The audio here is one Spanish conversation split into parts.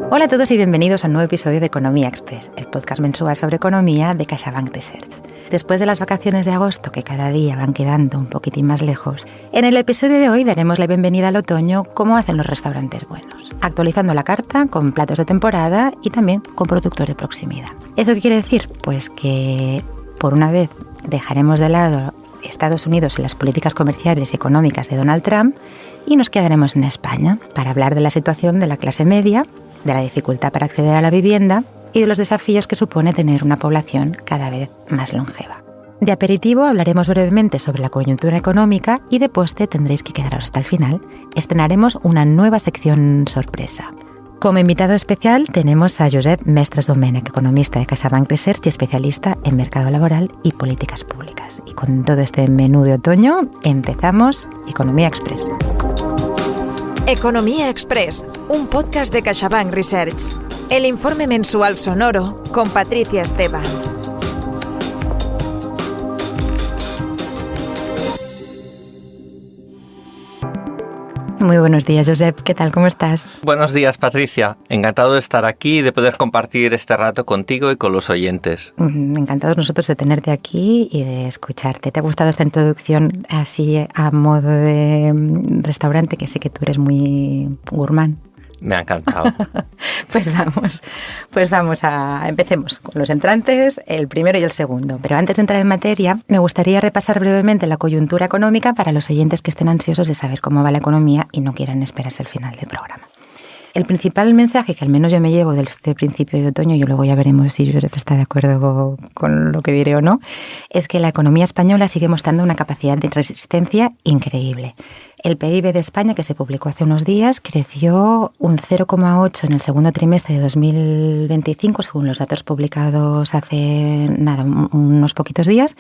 Hola a todos y bienvenidos a un nuevo episodio de Economía Express, el podcast mensual sobre economía de CaixaBank Research. Después de las vacaciones de agosto, que cada día van quedando un poquitín más lejos, en el episodio de hoy daremos la bienvenida al otoño como hacen los restaurantes buenos, actualizando la carta con platos de temporada y también con productos de proximidad. ¿Eso qué quiere decir? Pues que por una vez dejaremos de lado Estados Unidos en las políticas comerciales y económicas de Donald Trump y nos quedaremos en España para hablar de la situación de la clase media, de la dificultad para acceder a la vivienda y de los desafíos que supone tener una población cada vez más longeva. De aperitivo hablaremos brevemente sobre la coyuntura económica y de postre tendréis que quedaros hasta el final. Estrenaremos una nueva sección sorpresa. Como invitado especial tenemos a Josep Mestres Domènech, economista de CaixaBank Research y especialista en mercado laboral y políticas públicas. Y con todo este menú de otoño empezamos Economía Express. Economía Express, un podcast de CaixaBank Research. El informe mensual sonoro con Patricia Esteban. Muy buenos días, Josep. ¿Qué tal? ¿Cómo estás? Buenos días, Patricia. Encantado de estar aquí y de poder compartir este rato contigo y con los oyentes. Encantados nosotros de tenerte aquí y de escucharte. ¿Te ha gustado esta introducción así a modo de restaurante? Que sé que tú eres muy gourmand. Me ha encantado. Empecemos con los entrantes, el primero y el segundo. Pero antes de entrar en materia, me gustaría repasar brevemente la coyuntura económica para los oyentes que estén ansiosos de saber cómo va la economía y no quieran esperarse al final del programa. El principal mensaje que al menos yo me llevo de este principio de otoño, y luego ya veremos si Josep está de acuerdo con lo que diré o no, es que la economía española sigue mostrando una capacidad de resistencia increíble. El PIB de España, que se publicó hace unos días, creció un 0,8 en el segundo trimestre de 2025, según los datos publicados hace unos poquitos días.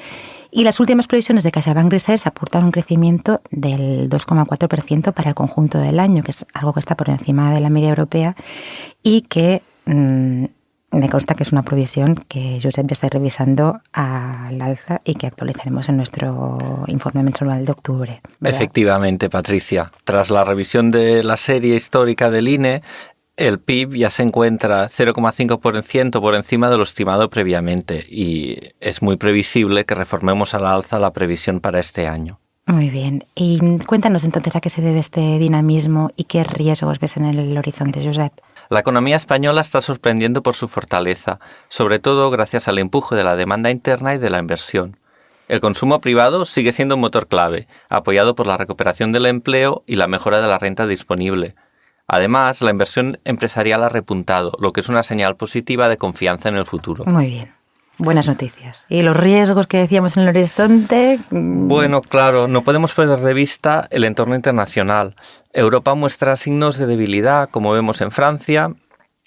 Y las últimas previsiones de CaixaBank Research aportan un crecimiento del 2,4% para el conjunto del año, que es algo que está por encima de la media europea y que me consta que es una previsión que Josep ya está revisando al alza y que actualizaremos en nuestro informe mensual de octubre, ¿verdad? Efectivamente, Patricia. Tras la revisión de la serie histórica del INE, el PIB ya se encuentra 0,5% por encima de lo estimado previamente y es muy previsible que reformemos al alza la previsión para este año. Muy bien. Y cuéntanos entonces a qué se debe este dinamismo y qué riesgos ves en el horizonte, Josep. La economía española está sorprendiendo por su fortaleza, sobre todo gracias al empuje de la demanda interna y de la inversión. El consumo privado sigue siendo un motor clave, apoyado por la recuperación del empleo y la mejora de la renta disponible. Además, la inversión empresarial ha repuntado, lo que es una señal positiva de confianza en el futuro. Muy bien. Buenas noticias. ¿Y los riesgos que decíamos en el horizonte? Bueno, claro, no podemos perder de vista el entorno internacional. Europa muestra signos de debilidad, como vemos en Francia.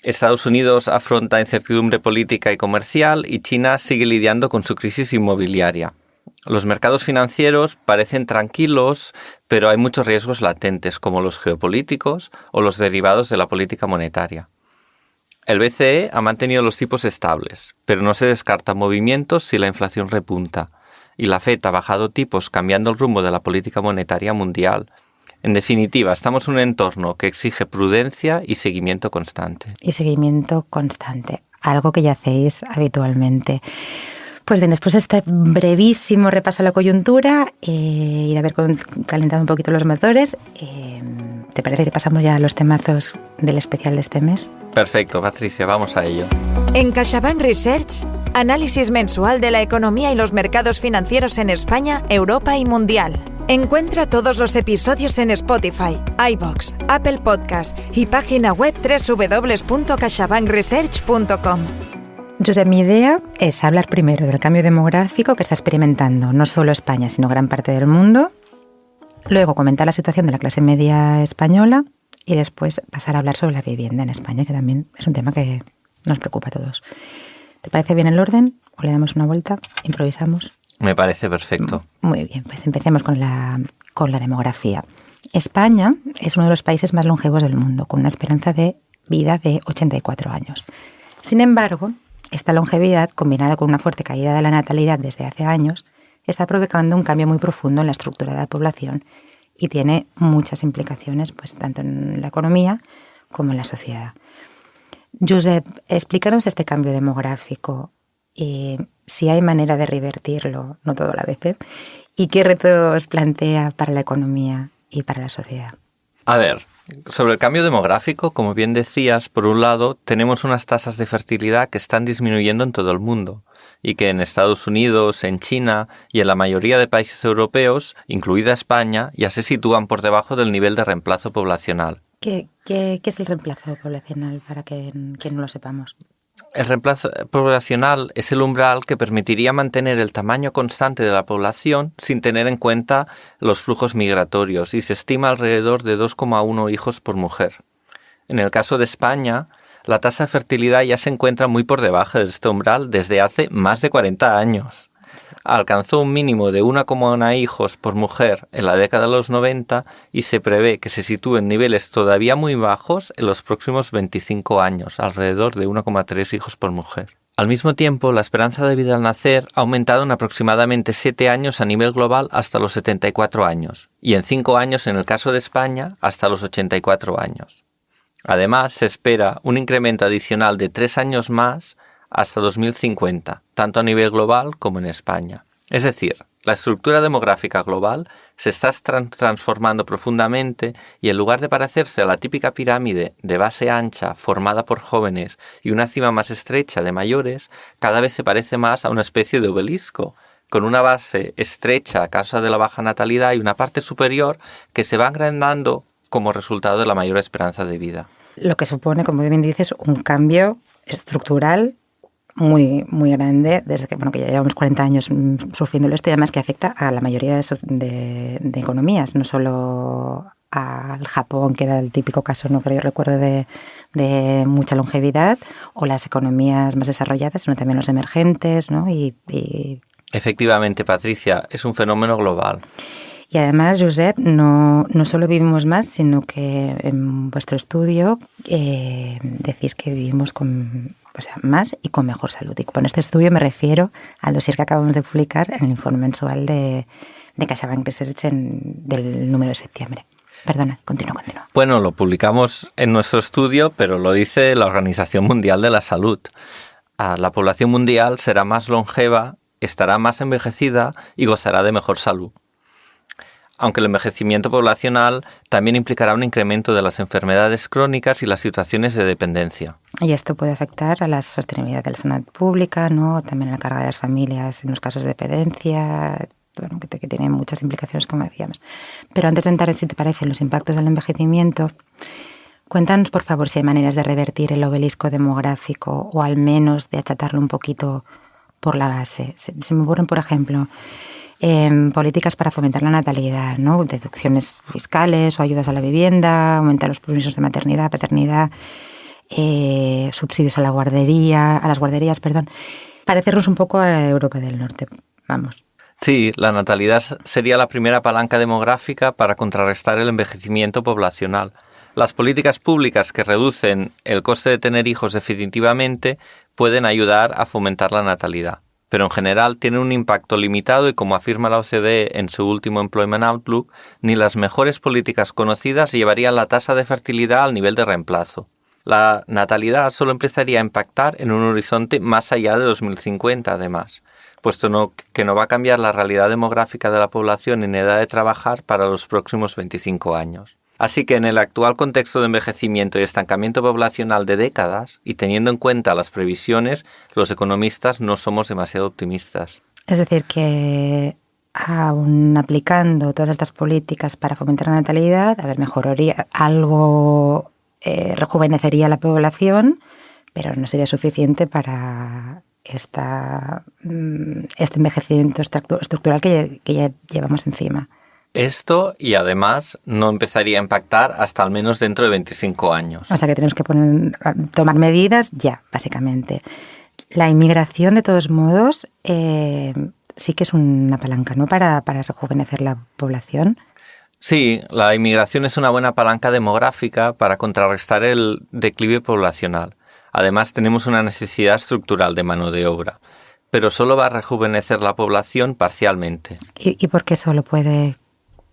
Estados Unidos afronta incertidumbre política y comercial y China sigue lidiando con su crisis inmobiliaria. Los mercados financieros parecen tranquilos, pero hay muchos riesgos latentes, como los geopolíticos o los derivados de la política monetaria. El BCE ha mantenido los tipos estables, pero no se descartan movimientos si la inflación repunta, y la FED ha bajado tipos cambiando el rumbo de la política monetaria mundial. En definitiva, estamos en un entorno que exige prudencia y seguimiento constante. Algo que ya hacéis habitualmente. Pues bien, después de este brevísimo repaso a la coyuntura y de haber calentado un poquito los motores, ¿te parece que pasamos ya a los temazos del especial de este mes? Perfecto, Patricia, vamos a ello. En CaixaBank Research, análisis mensual de la economía y los mercados financieros en España, Europa y mundial. Encuentra todos los episodios en Spotify, iVoox, Apple Podcast y página web www.caixabankresearch.com. Josep, mi idea es hablar primero del cambio demográfico que está experimentando no solo España, sino gran parte del mundo. Luego comentar la situación de la clase media española y después pasar a hablar sobre la vivienda en España, que también es un tema que nos preocupa a todos. ¿Te parece bien el orden o le damos una vuelta? ¿Improvisamos? Me parece perfecto. Muy bien, pues empecemos con la demografía. España es uno de los países más longevos del mundo, con una esperanza de vida de 84 años. Sin embargo, esta longevidad, combinada con una fuerte caída de la natalidad desde hace años, está provocando un cambio muy profundo en la estructura de la población y tiene muchas implicaciones, pues tanto en la economía como en la sociedad. Josep, explícanos este cambio demográfico y si hay manera de revertirlo, no todo a la vez, y qué retos plantea para la economía y para la sociedad. A ver, sobre el cambio demográfico, como bien decías, por un lado, tenemos unas tasas de fertilidad que están disminuyendo en todo el mundo y que en Estados Unidos, en China y en la mayoría de países europeos, incluida España, ya se sitúan por debajo del nivel de reemplazo poblacional. ¿Qué es el reemplazo poblacional para que no lo sepamos? El reemplazo poblacional es el umbral que permitiría mantener el tamaño constante de la población sin tener en cuenta los flujos migratorios y se estima alrededor de 2,1 hijos por mujer. En el caso de España, la tasa de fertilidad ya se encuentra muy por debajo de este umbral desde hace más de 40 años. Alcanzó un mínimo de 1,1 hijos por mujer en la década de los 90 y se prevé que se sitúe en niveles todavía muy bajos en los próximos 25 años, alrededor de 1,3 hijos por mujer. Al mismo tiempo, la esperanza de vida al nacer ha aumentado en aproximadamente 7 años a nivel global hasta los 74 años, y en 5 años en el caso de España hasta los 84 años. Además, se espera un incremento adicional de 3 años más hasta 2050, tanto a nivel global como en España. Es decir, la estructura demográfica global se está transformando profundamente y en lugar de parecerse a la típica pirámide de base ancha formada por jóvenes y una cima más estrecha de mayores, cada vez se parece más a una especie de obelisco, con una base estrecha a causa de la baja natalidad y una parte superior que se va agrandando como resultado de la mayor esperanza de vida. Lo que supone, como bien dices, un cambio estructural muy, muy grande, desde que, que ya llevamos 40 años sufriéndolo esto y además que afecta a la mayoría de economías, no solo al Japón, que era el típico caso, ¿no? Que yo recuerdo de mucha longevidad, o las economías más desarrolladas, sino también los emergentes, ¿no? Efectivamente, Patricia, es un fenómeno global. Y además, Josep, no solo vivimos más, sino que en vuestro estudio decís que vivimos más y con mejor salud. Y con este estudio me refiero al dossier que acabamos de publicar en el informe mensual de CaixaBank Research del número de septiembre. Perdona, continúa. Bueno, lo publicamos en nuestro estudio, pero lo dice la Organización Mundial de la Salud. La población mundial será más longeva, estará más envejecida y gozará de mejor salud. Aunque el envejecimiento poblacional también implicará un incremento de las enfermedades crónicas y las situaciones de dependencia. Y esto puede afectar a la sostenibilidad de la salud pública, ¿no? También a la carga de las familias en los casos de dependencia, bueno, que tiene muchas implicaciones, como decíamos. Pero antes de entrar, si te parece, en los impactos del envejecimiento, cuéntanos, por favor, si hay maneras de revertir el obelisco demográfico o al menos de achatarlo un poquito por la base. Se me ocurren, por ejemplo, políticas para fomentar la natalidad, ¿no? Deducciones fiscales o ayudas a la vivienda, aumentar los permisos de maternidad, paternidad, subsidios a las guarderías, parecernos un poco a Europa del Norte, vamos. Sí, la natalidad sería la primera palanca demográfica para contrarrestar el envejecimiento poblacional. Las políticas públicas que reducen el coste de tener hijos definitivamente pueden ayudar a fomentar la natalidad, pero en general tienen un impacto limitado y, como afirma la OCDE en su último Employment Outlook, ni las mejores políticas conocidas llevarían la tasa de fertilidad al nivel de reemplazo. La natalidad solo empezaría a impactar en un horizonte más allá de 2050, además, puesto que no va a cambiar la realidad demográfica de la población en edad de trabajar para los próximos 25 años. Así que en el actual contexto de envejecimiento y estancamiento poblacional de décadas, y teniendo en cuenta las previsiones, los economistas no somos demasiado optimistas. Es decir, que aún aplicando todas estas políticas para fomentar la natalidad, mejoraría algo, rejuvenecería la población, pero no sería suficiente para este envejecimiento estructural que ya llevamos encima. Esto, y además, no empezaría a impactar hasta al menos dentro de 25 años. O sea que tenemos que tomar medidas ya, básicamente. La inmigración, de todos modos, sí que es una palanca, ¿no?, para rejuvenecer la población. Sí, la inmigración es una buena palanca demográfica para contrarrestar el declive poblacional. Además, tenemos una necesidad estructural de mano de obra, pero solo va a rejuvenecer la población parcialmente. ¿Y por qué solo puede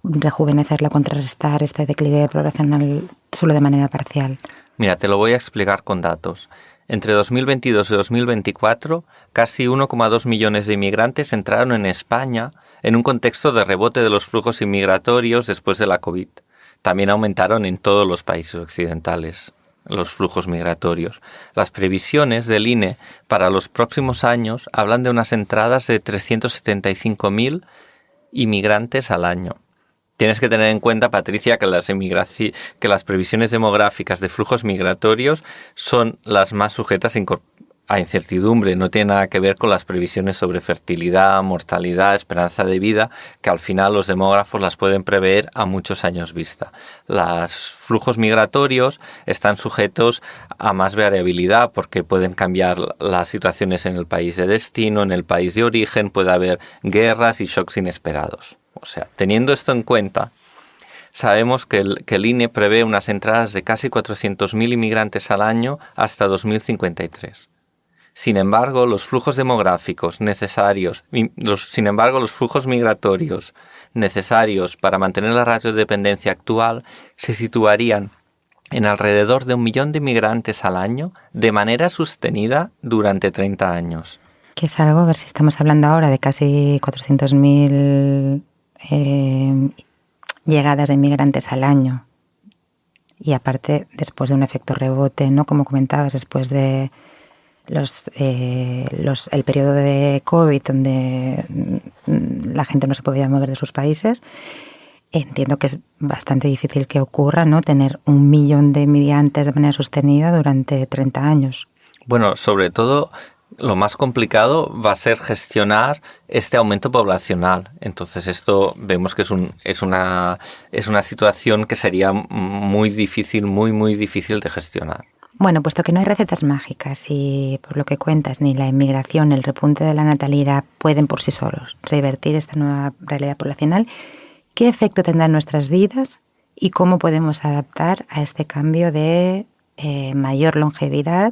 rejuvenecerla, contrarrestar este declive poblacional solo de manera parcial? Mira, te lo voy a explicar con datos. Entre 2022 y 2024, casi 1,2 millones de inmigrantes entraron en España en un contexto de rebote de los flujos inmigratorios después de la COVID. También aumentaron en todos los países occidentales los flujos migratorios. Las previsiones del INE para los próximos años hablan de unas entradas de 375.000 inmigrantes al año. Tienes que tener en cuenta, Patricia, que las previsiones demográficas de flujos migratorios son las más sujetas a incertidumbre. No tiene nada que ver con las previsiones sobre fertilidad, mortalidad, esperanza de vida, que al final los demógrafos las pueden prever a muchos años vista. Los flujos migratorios están sujetos a más variabilidad porque pueden cambiar las situaciones en el país de destino, en el país de origen, puede haber guerras y shocks inesperados. O sea, teniendo esto en cuenta, sabemos que el INE prevé unas entradas de casi 400.000 inmigrantes al año hasta 2053. Sin embargo, los flujos demográficos necesarios, los flujos migratorios necesarios para mantener la ratio de dependencia actual se situarían en alrededor de 1 millón de inmigrantes al año de manera sostenida durante 30 años. Que es algo, a ver si estamos hablando ahora de casi 400.000 llegadas de inmigrantes al año. Y aparte, después de un efecto rebote, ¿no? Como comentabas, después de el periodo de COVID, donde la gente no se podía mover de sus países, entiendo que es bastante difícil que ocurra, ¿no? Tener 1 millón de inmigrantes de manera sostenida durante 30 años. Bueno, sobre todo, lo más complicado va a ser gestionar este aumento poblacional. Entonces esto vemos que es una situación que sería muy difícil, muy difícil de gestionar. Bueno, puesto que no hay recetas mágicas y por lo que cuentas ni la inmigración ni el repunte de la natalidad pueden por sí solos revertir esta nueva realidad poblacional, ¿qué efecto tendrá en nuestras vidas y cómo podemos adaptar a este cambio de mayor longevidad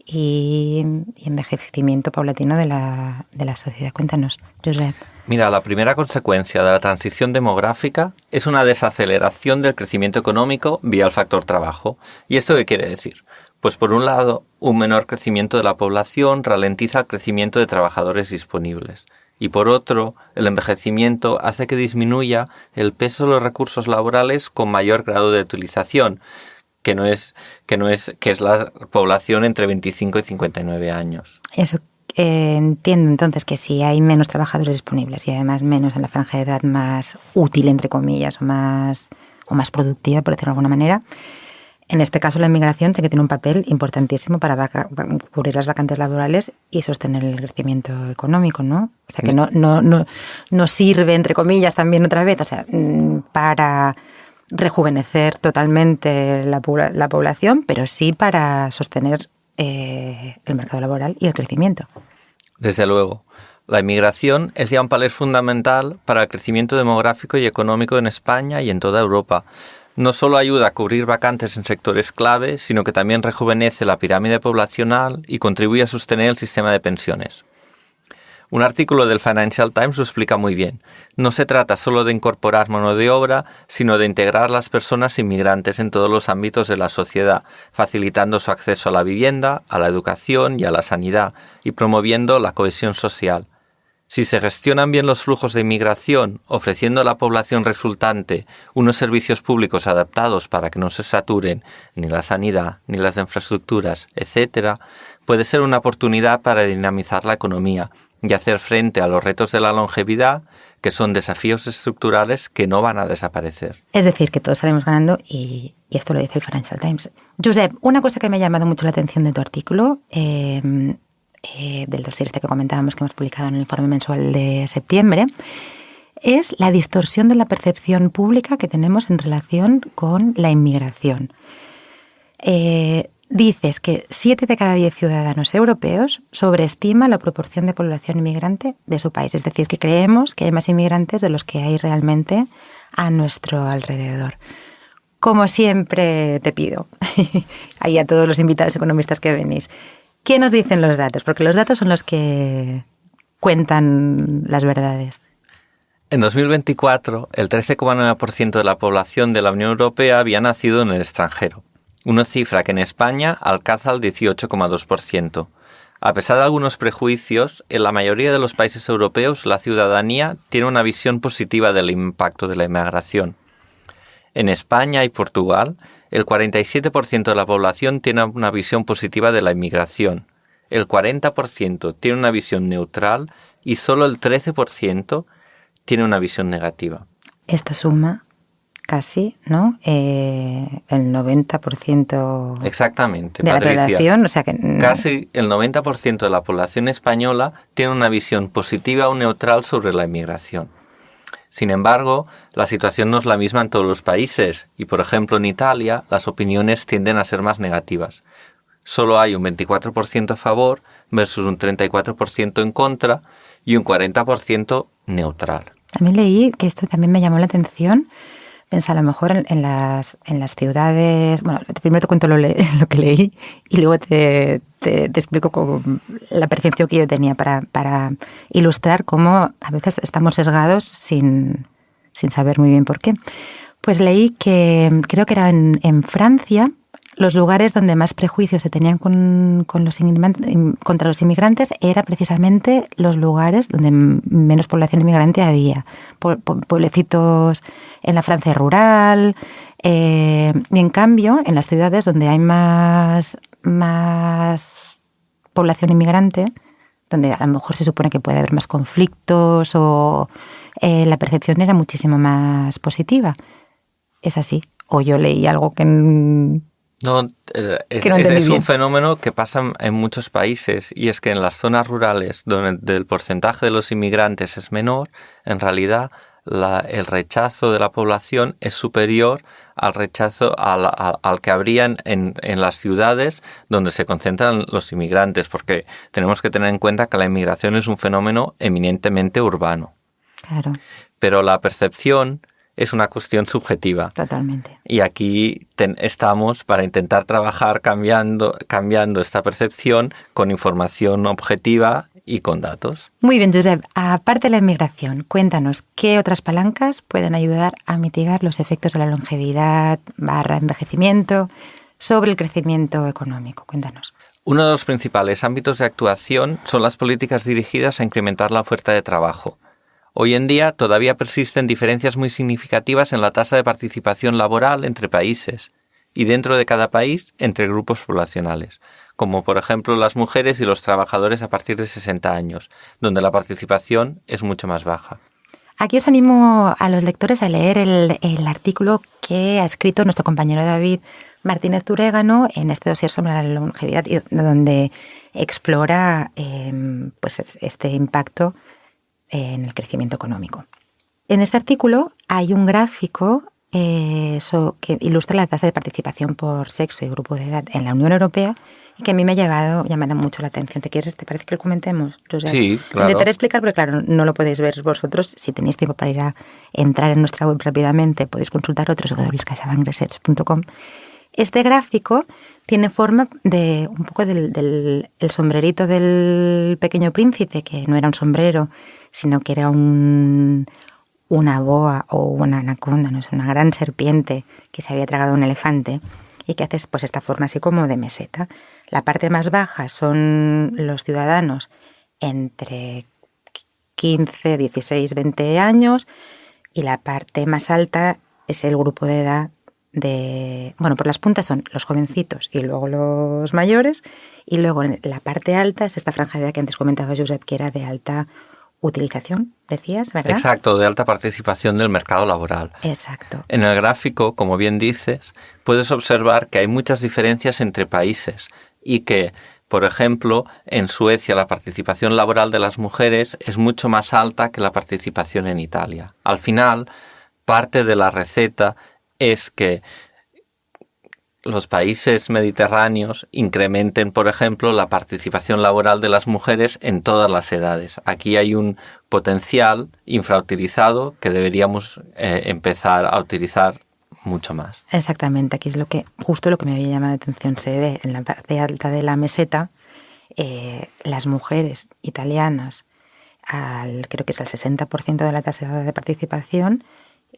y envejecimiento paulatino de la sociedad? Cuéntanos, Josep. Mira, la primera consecuencia de la transición demográfica es una desaceleración del crecimiento económico vía el factor trabajo. ¿Y esto qué quiere decir? Pues por un lado, un menor crecimiento de la población ralentiza el crecimiento de trabajadores disponibles. Y por otro, el envejecimiento hace que disminuya el peso de los recursos laborales con mayor grado de utilización, que es la población entre 25 y 59 años. Eso entiendo entonces que si hay menos trabajadores disponibles y además menos en la franja de edad más útil, entre comillas, o más productiva, por decirlo de alguna manera, en este caso la inmigración tiene que tener un papel importantísimo para cubrir las vacantes laborales y sostener el crecimiento económico, ¿no? O sea, que no sirve, entre comillas, también otra vez, o sea, para rejuvenecer totalmente la población, pero sí para sostener el mercado laboral y el crecimiento. Desde luego. La inmigración es ya un pilar fundamental para el crecimiento demográfico y económico en España y en toda Europa. No solo ayuda a cubrir vacantes en sectores clave, sino que también rejuvenece la pirámide poblacional y contribuye a sostener el sistema de pensiones. Un artículo del Financial Times lo explica muy bien. No se trata solo de incorporar mano de obra, sino de integrar a las personas inmigrantes en todos los ámbitos de la sociedad, facilitando su acceso a la vivienda, a la educación y a la sanidad, y promoviendo la cohesión social. Si se gestionan bien los flujos de inmigración, ofreciendo a la población resultante unos servicios públicos adaptados para que no se saturen ni la sanidad, ni las infraestructuras, etc., puede ser una oportunidad para dinamizar la economía y hacer frente a los retos de la longevidad, que son desafíos estructurales que no van a desaparecer. Es decir, que todos salimos ganando y esto lo dice el Financial Times. Josep, una cosa que me ha llamado mucho la atención de tu artículo, del dossier que comentábamos que hemos publicado en el informe mensual de septiembre, es la distorsión de la percepción pública que tenemos en relación con la inmigración. Dices que 7 de cada 10 ciudadanos europeos sobreestima la proporción de población inmigrante de su país. Es decir, que creemos que hay más inmigrantes de los que hay realmente a nuestro alrededor. Como siempre te pido, ahí a todos los invitados economistas que venís, ¿qué nos dicen los datos? Porque los datos son los que cuentan las verdades. En 2024, el 13,9% de la población de la Unión Europea había nacido en el extranjero. una cifra que en España alcanza el 18,2%. A pesar de algunos prejuicios, en la mayoría de los países europeos la ciudadanía tiene una visión positiva del impacto de la inmigración. En España y Portugal, el 47% de la población tiene una visión positiva de la inmigración, el 40% tiene una visión neutral y solo el 13% tiene una visión negativa. Esto suma casi, ¿no? El 90% Exactamente, de Patricia. la población, o sea que Casi el 90% de la población española tiene una visión positiva o neutral sobre la inmigración. Sin embargo, la situación no es la misma en todos los países y, por ejemplo, en Italia las opiniones tienden a ser más negativas. Solo hay un 24% a favor versus un 34% en contra y un 40% neutral. También leí que esto también me llamó la atención. Pensé, a lo mejor en las ciudades... Bueno, primero te cuento lo que leí y luego te explico la percepción que yo tenía para ilustrar cómo a veces estamos sesgados sin saber muy bien por qué. Pues leí que creo que era en Francia, los lugares donde más prejuicios se tenían contra los inmigrantes era precisamente los lugares donde menos población inmigrante había. Pueblecitos en la Francia rural. Y en cambio, en las ciudades donde hay más población inmigrante, donde a lo mejor se supone que puede haber más conflictos o la percepción era muchísimo más positiva. ¿Es así? ¿O yo leí algo que... No, es un fenómeno que pasa en muchos países y es que en las zonas rurales donde el porcentaje de los inmigrantes es menor, en realidad el rechazo de la población es superior al rechazo al que habría en las ciudades donde se concentran los inmigrantes, porque tenemos que tener en cuenta que la inmigración es un fenómeno eminentemente urbano. Claro. Pero la percepción es una cuestión subjetiva. Totalmente. Y aquí estamos para intentar trabajar cambiando esta percepción con información objetiva y con datos. Muy bien, Josep. Aparte de la inmigración, cuéntanos qué otras palancas pueden ayudar a mitigar los efectos de la longevidad / envejecimiento sobre el crecimiento económico. Cuéntanos. Uno de los principales ámbitos de actuación son las políticas dirigidas a incrementar la oferta de trabajo. Hoy en día todavía persisten diferencias muy significativas en la tasa de participación laboral entre países y dentro de cada país entre grupos poblacionales, como por ejemplo las mujeres y los trabajadores a partir de 60 años, donde la participación es mucho más baja. Aquí os animo a los lectores a leer el artículo que ha escrito nuestro compañero David Martínez Turégano en este dossier sobre la longevidad, donde explora pues este impacto en el crecimiento económico. En este artículo hay un gráfico que ilustra la tasa de participación por sexo y grupo de edad en la Unión Europea y que a mí me ha llamado mucho la atención. ¿Te parece que lo comentemos? Sí, claro. Intentaré explicar porque, claro, no lo podéis ver vosotros. Si tenéis tiempo para entrar en nuestra web rápidamente, podéis consultar www.caixabankresearch.com. Este gráfico tiene forma de un poco del sombrerito del Pequeño Príncipe, que no era un sombrero, sino que era una boa o una anaconda, no sé, una gran serpiente que se había tragado un elefante y que hace pues esta forma así como de meseta. La parte más baja son los ciudadanos entre 15, 16, 20 años y la parte más alta es el grupo de edad por las puntas son los jovencitos y luego los mayores, y luego en la parte alta es esta franja de edad que antes comentaba Josep, que era de alta utilización, decías, ¿verdad? Exacto, de alta participación del mercado laboral. Exacto. En el gráfico, como bien dices, puedes observar que hay muchas diferencias entre países y que, por ejemplo, en Suecia la participación laboral de las mujeres es mucho más alta que la participación en Italia. Al final, parte de la receta es que los países mediterráneos incrementen, por ejemplo, la participación laboral de las mujeres en todas las edades. Aquí hay un potencial infrautilizado que deberíamos empezar a utilizar mucho más. Exactamente, aquí es justo lo que me había llamado la atención. Se ve en la parte alta de la meseta las mujeres italianas creo que es al 60% de la tasa de participación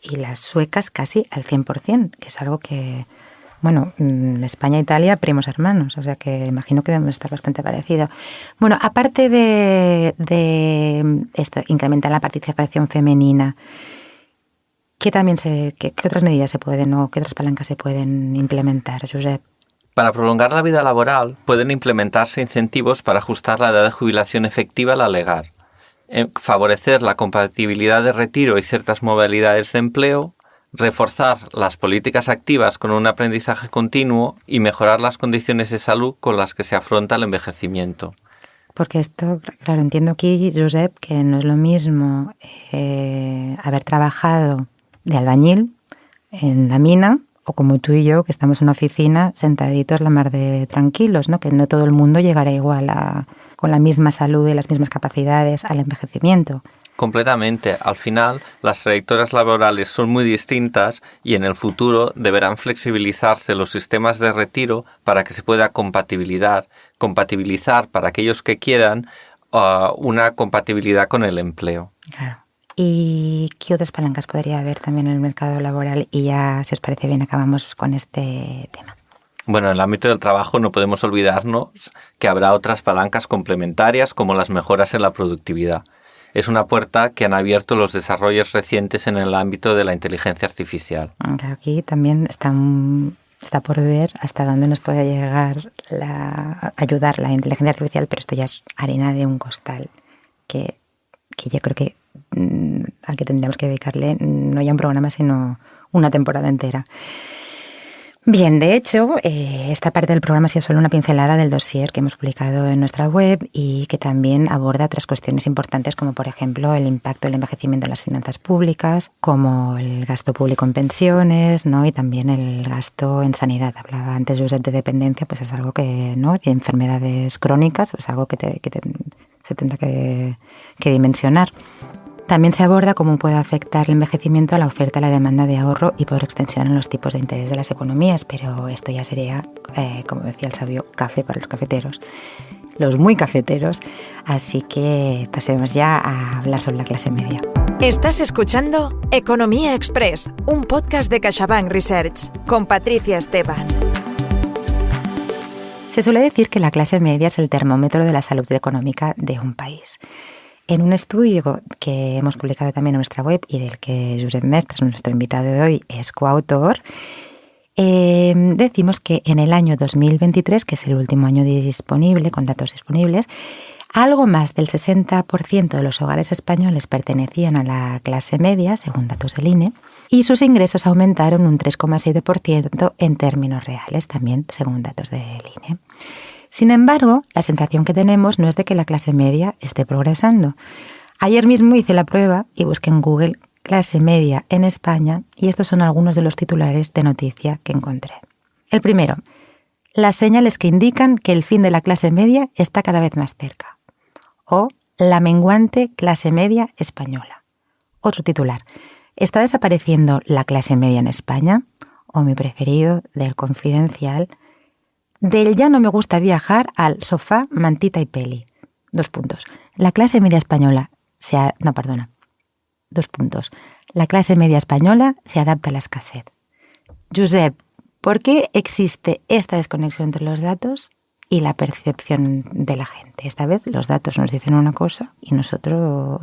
y las suecas casi al 100%, que es algo que Bueno, España e Italia, primos hermanos, o sea que imagino que debemos estar bastante parecido. Bueno, aparte de esto, incrementar la participación femenina, ¿qué otras medidas se pueden o qué otras palancas se pueden implementar, Josep? Para prolongar la vida laboral pueden implementarse incentivos para ajustar la edad de jubilación efectiva a la legal, favorecer la compatibilidad de retiro y ciertas modalidades de empleo, reforzar las políticas activas con un aprendizaje continuo y mejorar las condiciones de salud con las que se afronta el envejecimiento. Porque esto, claro, entiendo aquí, Josep, que no es lo mismo haber trabajado de albañil en la mina o como tú y yo, que estamos en una oficina sentaditos la mar de tranquilos, ¿no? Que no todo el mundo llegará igual con la misma salud y las mismas capacidades al envejecimiento. Completamente. Al final, las trayectorias laborales son muy distintas y en el futuro deberán flexibilizarse los sistemas de retiro para que se pueda compatibilizar para aquellos que quieran una compatibilidad con el empleo. Claro. ¿Y qué otras palancas podría haber también en el mercado laboral? Y ya, si os parece bien, acabamos con este tema. Bueno, en el ámbito del trabajo no podemos olvidarnos que habrá otras palancas complementarias como las mejoras en la productividad. Es una puerta que han abierto los desarrollos recientes en el ámbito de la inteligencia artificial. Claro, aquí también está por ver hasta dónde nos puede llegar ayudar la inteligencia artificial, pero esto ya es harina de un costal que yo creo que al que tendríamos que dedicarle no ya un programa, sino una temporada entera. Bien, de hecho, esta parte del programa ha sido solo una pincelada del dossier que hemos publicado en nuestra web y que también aborda otras cuestiones importantes como, por ejemplo, el impacto del envejecimiento en las finanzas públicas, como el gasto público en pensiones, ¿no? Y también el gasto en sanidad. Hablaba antes Josep de dependencia, pues es algo que, ¿no? Y enfermedades crónicas, pues algo que se tendrá que dimensionar. También se aborda cómo puede afectar el envejecimiento a la oferta y la demanda de ahorro y por extensión en los tipos de interés de las economías, pero esto ya sería, como decía el sabio, café para los cafeteros, los muy cafeteros, así que pasemos ya a hablar sobre la clase media. Estás escuchando Economía Express, un podcast de CaixaBank Research, con Patricia Esteban. Se suele decir que la clase media es el termómetro de la salud económica de un país. En un estudio que hemos publicado también en nuestra web y del que Josep Mestres, nuestro invitado de hoy, es coautor, decimos que en el año 2023, que es el último año disponible, con datos disponibles, algo más del 60% de los hogares españoles pertenecían a la clase media, según datos del INE, y sus ingresos aumentaron un 3,7% en términos reales, también según datos del INE. Sin embargo, la sensación que tenemos no es de que la clase media esté progresando. Ayer mismo hice la prueba y busqué en Google clase media en España y estos son algunos de los titulares de noticia que encontré. El primero, las señales que indican que el fin de la clase media está cada vez más cerca. O la menguante clase media española. Otro titular, ¿está desapareciendo la clase media en España? O mi preferido, del Confidencial, del ya no me gusta viajar al sofá, mantita y peli. 2 puntos. La clase media española La clase media española se adapta a la escasez. Josep, ¿por qué existe esta desconexión entre los datos y la percepción de la gente? Esta vez los datos nos dicen una cosa y nosotros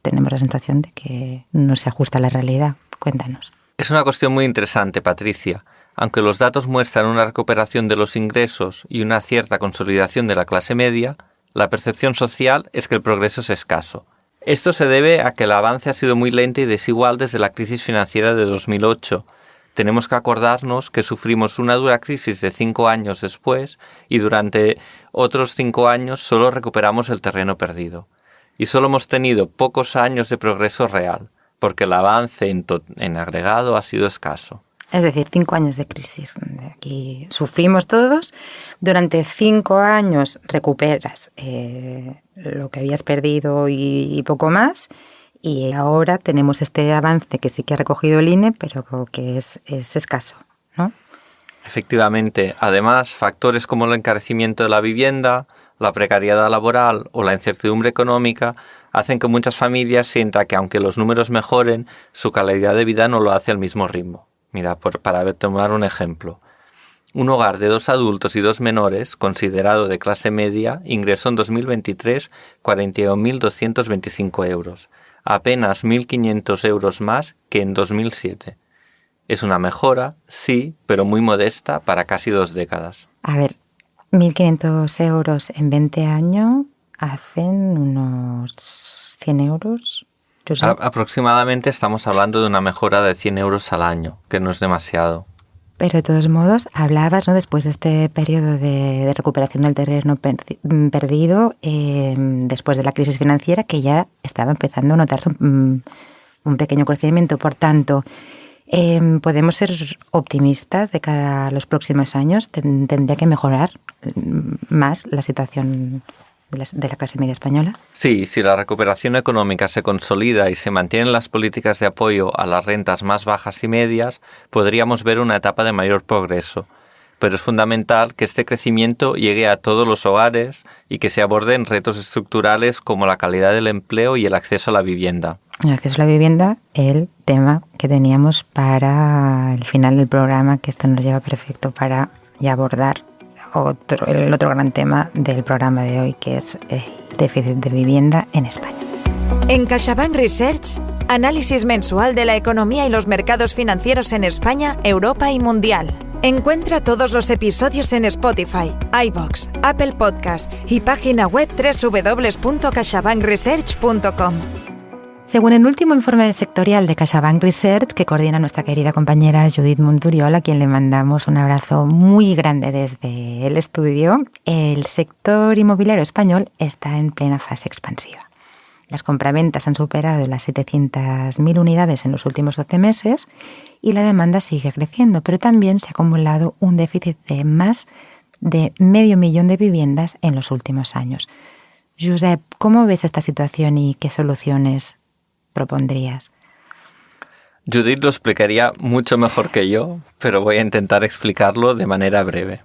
tenemos la sensación de que no se ajusta a la realidad. Cuéntanos. Es una cuestión muy interesante, Patricia. Aunque los datos muestran una recuperación de los ingresos y una cierta consolidación de la clase media, la percepción social es que el progreso es escaso. Esto se debe a que el avance ha sido muy lento y desigual desde la crisis financiera de 2008. Tenemos que acordarnos que sufrimos una dura crisis de 5 años después y durante otros 5 años solo recuperamos el terreno perdido. Y solo hemos tenido pocos años de progreso real, porque el avance en agregado ha sido escaso. Es decir, 5 años de crisis. Aquí sufrimos todos. Durante 5 años recuperas lo que habías perdido y poco más. Y ahora tenemos este avance que sí que ha recogido el INE, pero que es escaso, ¿no? Efectivamente. Además, factores como el encarecimiento de la vivienda, la precariedad laboral o la incertidumbre económica hacen que muchas familias sientan que aunque los números mejoren, su calidad de vida no lo hace al mismo ritmo. Mira, para tomar un ejemplo, Un hogar de 2 adultos y 2 menores, considerado de clase media, ingresó en 2023 41.225 euros, apenas 1.500 euros más que en 2007. Es una mejora, sí, pero muy modesta para casi 2 décadas. A ver, 1.500 euros en 20 años hacen unos 100 euros. Aproximadamente estamos hablando de una mejora de 100 euros al año, que no es demasiado. Pero de todos modos, hablabas, ¿no?, después de este periodo de recuperación del terreno perdido, después de la crisis financiera, que ya estaba empezando a notarse un pequeño crecimiento. Por tanto, podemos ser optimistas de cara a los próximos años. Tendría que mejorar más la situación de la clase media española. Sí, si la recuperación económica se consolida y se mantienen las políticas de apoyo a las rentas más bajas y medias, podríamos ver una etapa de mayor progreso. Pero es fundamental que este crecimiento llegue a todos los hogares y que se aborden retos estructurales como la calidad del empleo y el acceso a la vivienda. El acceso a la vivienda, el tema que teníamos para el final del programa, que esto nos lleva perfecto para ya abordar el otro gran tema del programa de hoy, que es el déficit de vivienda en España. En CaixaBank Research, análisis mensual de la economía y los mercados financieros en España, Europa y Mundial. Encuentra todos los episodios en Spotify, iVoox, Apple Podcast y página web www.caixabankresearch.com. Según el último informe sectorial de CaixaBank Research, que coordina nuestra querida compañera Judith Monturiol, a quien le mandamos un abrazo muy grande desde el estudio, el sector inmobiliario español está en plena fase expansiva. Las compraventas han superado las 700.000 unidades en los últimos 12 meses y la demanda sigue creciendo, pero también se ha acumulado un déficit de más de 500.000 de viviendas en los últimos años. Josep, ¿cómo ves esta situación y qué soluciones propondrías? Judith lo explicaría mucho mejor que yo, pero voy a intentar explicarlo de manera breve.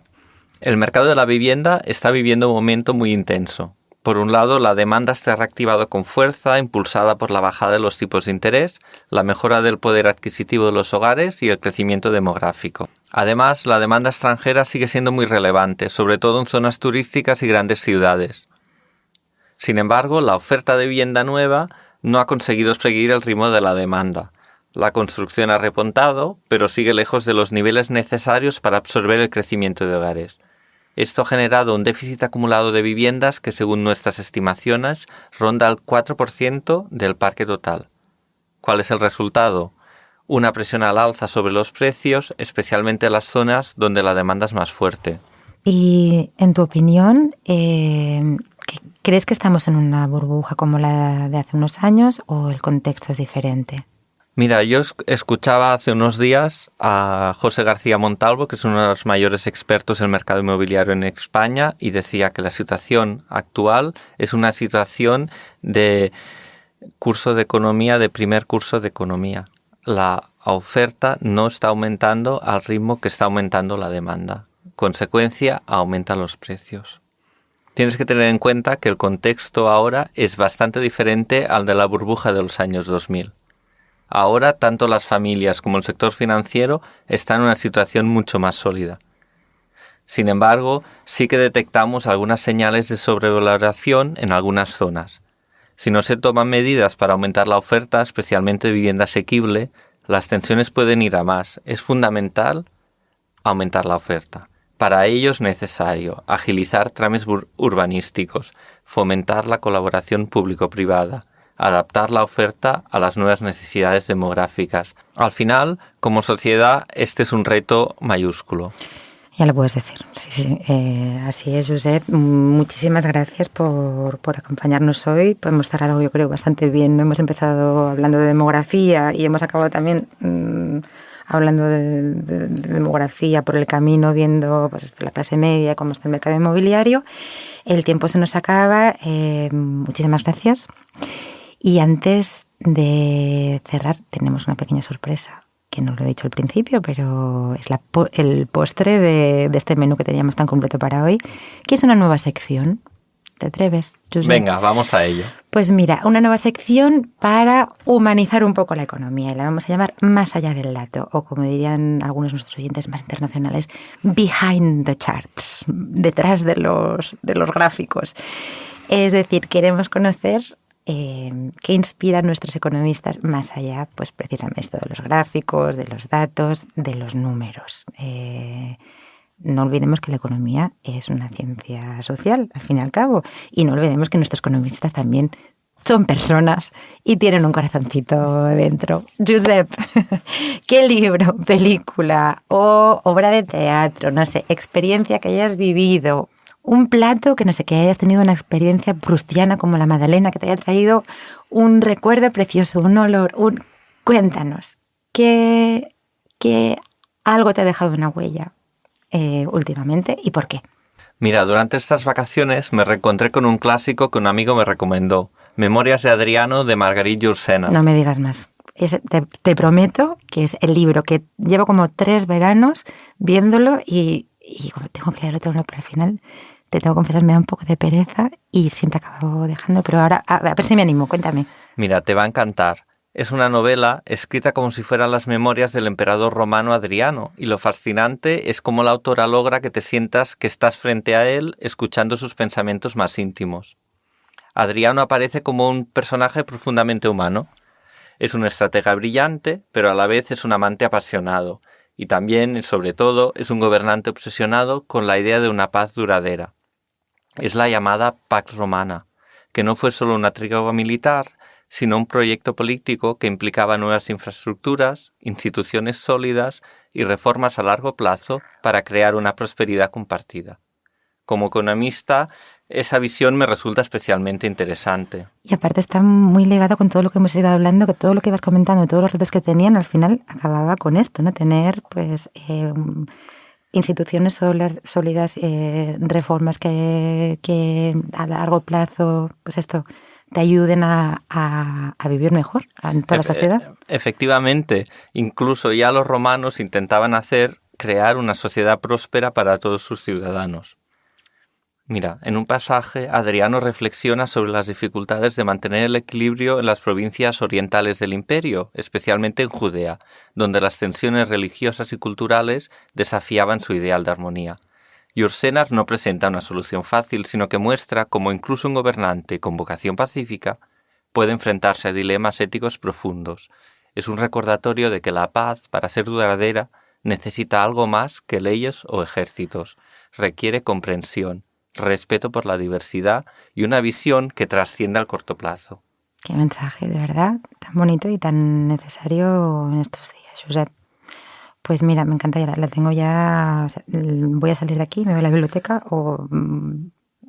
El mercado de la vivienda está viviendo un momento muy intenso. Por un lado, la demanda se ha reactivado con fuerza, impulsada por la bajada de los tipos de interés, la mejora del poder adquisitivo de los hogares y el crecimiento demográfico. Además, la demanda extranjera sigue siendo muy relevante, sobre todo en zonas turísticas y grandes ciudades. Sin embargo, la oferta de vivienda nueva no ha conseguido seguir el ritmo de la demanda. La construcción ha repuntado, pero sigue lejos de los niveles necesarios para absorber el crecimiento de hogares. Esto ha generado un déficit acumulado de viviendas que, según nuestras estimaciones, ronda el 4% del parque total. ¿Cuál es el resultado? Una presión al alza sobre los precios, especialmente en las zonas donde la demanda es más fuerte. Y, en tu opinión, ¿crees que estamos en una burbuja como la de hace unos años o el contexto es diferente? Mira, yo escuchaba hace unos días a José García Montalvo, que es uno de los mayores expertos en el mercado inmobiliario en España, y decía que la situación actual es una situación de curso de economía, de primer curso de economía. La oferta no está aumentando al ritmo que está aumentando la demanda. Consecuencia, aumentan los precios. Tienes que tener en cuenta que el contexto ahora es bastante diferente al de la burbuja de los años 2000. Ahora, tanto las familias como el sector financiero están en una situación mucho más sólida. Sin embargo, sí que detectamos algunas señales de sobrevaloración en algunas zonas. Si no se toman medidas para aumentar la oferta, especialmente de vivienda asequible, las tensiones pueden ir a más. Es fundamental aumentar la oferta. Para ello es necesario agilizar trámites urbanísticos, fomentar la colaboración público-privada, adaptar la oferta a las nuevas necesidades demográficas. Al final, como sociedad, este es un reto mayúsculo. Ya lo puedes decir. Sí. Así es, Josep. Muchísimas gracias por acompañarnos hoy. Pues hemos cerrado, yo creo, bastante bien. Hemos empezado hablando de demografía y hemos acabado también hablando de demografía por el camino, viendo pues, la clase media, cómo está el mercado inmobiliario. El tiempo se nos acaba. Muchísimas gracias. Y antes de cerrar, tenemos una pequeña sorpresa, que no lo he dicho al principio, pero es el postre de este menú que teníamos tan completo para hoy, que es una nueva sección ¿Te atreves, Josep? Venga, vamos a ello. Pues mira, una nueva sección para humanizar un poco la economía y la vamos a llamar Más allá del dato, o como dirían algunos de nuestros oyentes más internacionales, Behind the Charts, detrás de los gráficos. Es decir, queremos conocer qué inspira a nuestros economistas más allá, pues precisamente esto de los gráficos, de los datos, de los números. No olvidemos que la economía es una ciencia social, al fin y al cabo, y no olvidemos que nuestros economistas también son personas y tienen un corazoncito dentro. Josep, ¿qué libro, película o obra de teatro, no sé, experiencia que hayas vivido, un plato que no sé, que hayas tenido una experiencia prustiana como la magdalena, que te haya traído un recuerdo precioso, un olor, Cuéntanos, ¿qué algo te ha dejado una huella últimamente y por qué? Mira, durante estas vacaciones me reencontré con un clásico que un amigo me recomendó, Memorias de Adriano, de Marguerite Yourcenar. No me digas más. Te prometo que es el libro que llevo como 3 veranos viéndolo y como tengo que leerlo todo, pero al final te tengo que confesar, me da un poco de pereza y siempre acabo dejándolo, pero ahora a ver si me animo, cuéntame. Mira, te va a encantar. Es una novela escrita como si fueran las memorias del emperador romano Adriano, y lo fascinante es cómo la autora logra que te sientas que estás frente a él escuchando sus pensamientos más íntimos. Adriano aparece como un personaje profundamente humano. Es un estratega brillante, pero a la vez es un amante apasionado, y también, y sobre todo, es un gobernante obsesionado con la idea de una paz duradera. Es la llamada Pax Romana, que no fue solo una tregua militar, sino un proyecto político que implicaba nuevas infraestructuras, instituciones sólidas y reformas a largo plazo para crear una prosperidad compartida. Como economista, esa visión me resulta especialmente interesante. Y aparte está muy ligado con todo lo que hemos ido hablando, que todo lo que ibas comentando, todos los retos que tenían, al final acababa con esto, ¿no? Tener pues instituciones sólidas, reformas que a largo plazo, pues esto, te ayuden a vivir mejor en toda la sociedad. Efectivamente, incluso ya los romanos intentaban crear una sociedad próspera para todos sus ciudadanos. Mira, en un pasaje, Adriano reflexiona sobre las dificultades de mantener el equilibrio en las provincias orientales del imperio, especialmente en Judea, donde las tensiones religiosas y culturales desafiaban su ideal de armonía. Yourcenar no presenta una solución fácil, sino que muestra cómo incluso un gobernante con vocación pacífica puede enfrentarse a dilemas éticos profundos. Es un recordatorio de que la paz, para ser duradera, necesita algo más que leyes o ejércitos. Requiere comprensión, respeto por la diversidad y una visión que trascienda al corto plazo. Qué mensaje, de verdad, tan bonito y tan necesario en estos días, Josep. Pues mira, me encanta, ya la tengo ya, voy a salir de aquí, me voy a la biblioteca o...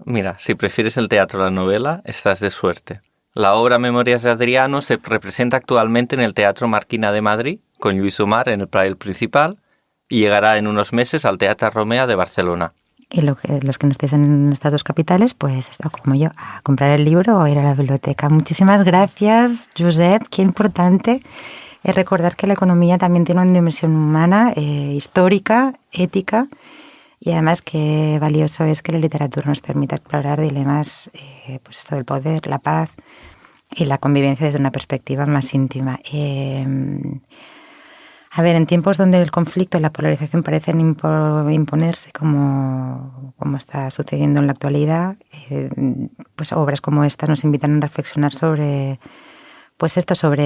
Mira, si prefieres el teatro a la novela, estás de suerte. La obra Memorias de Adriano se representa actualmente en el Teatro Marquina de Madrid, con Lluís Umar en el papel principal, y llegará en unos meses al Teatro Romea de Barcelona. Y los que no estéis en estas 2 capitales, pues como yo, a comprar el libro o ir a la biblioteca. Muchísimas gracias, Josep, qué importante es recordar que la economía también tiene una dimensión humana, histórica, ética, y además qué valioso es que la literatura nos permita explorar dilemas, pues esto del poder, la paz y la convivencia desde una perspectiva más íntima. A ver, en tiempos donde el conflicto y la polarización parecen imponerse como está sucediendo en la actualidad, pues obras como estas nos invitan a reflexionar sobre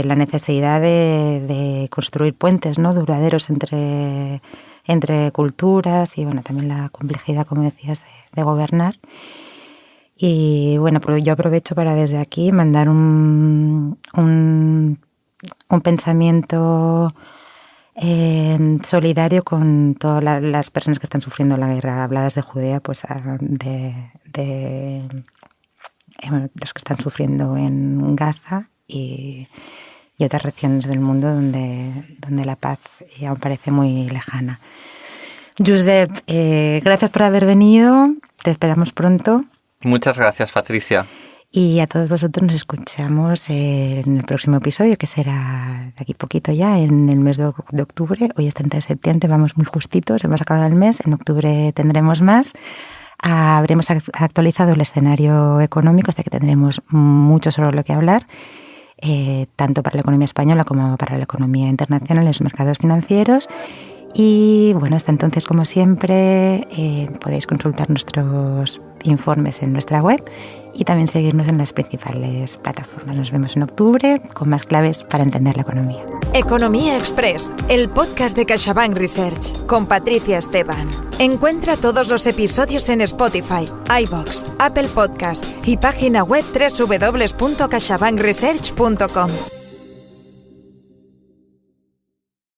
la necesidad de construir puentes, ¿no?, duraderos entre culturas y bueno, también la complejidad, como decías, de gobernar. Y bueno, pues yo aprovecho para desde aquí mandar un pensamiento solidario con todas las personas que están sufriendo la guerra. Habladas de Judea, pues de los que están sufriendo en Gaza y otras regiones del mundo donde la paz ya parece muy lejana. Josep, gracias por haber venido, te esperamos pronto. Muchas gracias, Patricia. Y a todos vosotros nos escuchamos en el próximo episodio, que será de aquí poquito ya, en el mes de octubre. Hoy es 30 de septiembre, vamos muy justitos, hemos acabado el mes, en octubre tendremos más. Habremos actualizado el escenario económico, hasta que tendremos mucho sobre lo que hablar, tanto para la economía española como para la economía internacional y los mercados financieros. Y bueno, hasta entonces, como siempre, podéis consultar nuestros informes en nuestra web y también seguirnos en las principales plataformas. Nos vemos en octubre con más claves para entender la economía. Economía Express, el podcast de CaixaBank Research, con Patricia Esteban. Encuentra todos los episodios en Spotify, iVoox, Apple Podcast y página web www.caixabankresearch.com.